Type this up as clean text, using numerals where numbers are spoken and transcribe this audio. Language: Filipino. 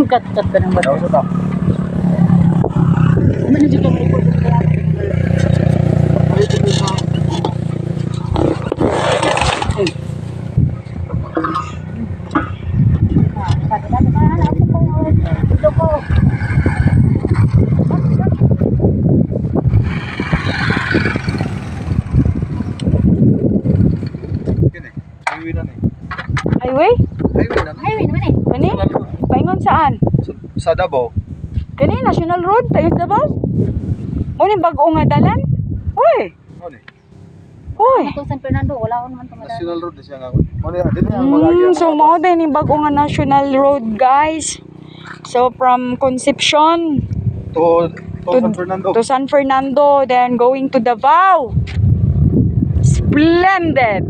cut-cut ka ng bata. Usap ako. Managin ka mo. Highway na eh. Highway? Highway na. Highway naman eh. Kani? Paingon saan? Sa Davao. Kani National Road tayo sa Davao? Mo ni bag-o nga dalan? Uy. Ano eh? Uy. Ako San Fernando, wala ko naman tumadaan. National Road na siya nga. Ano yan? Dito yung mga So mao din yung bag-o nga National Road, guys. So from Concepcion to San Fernando. to San Fernando, then going to Davao. Splendid.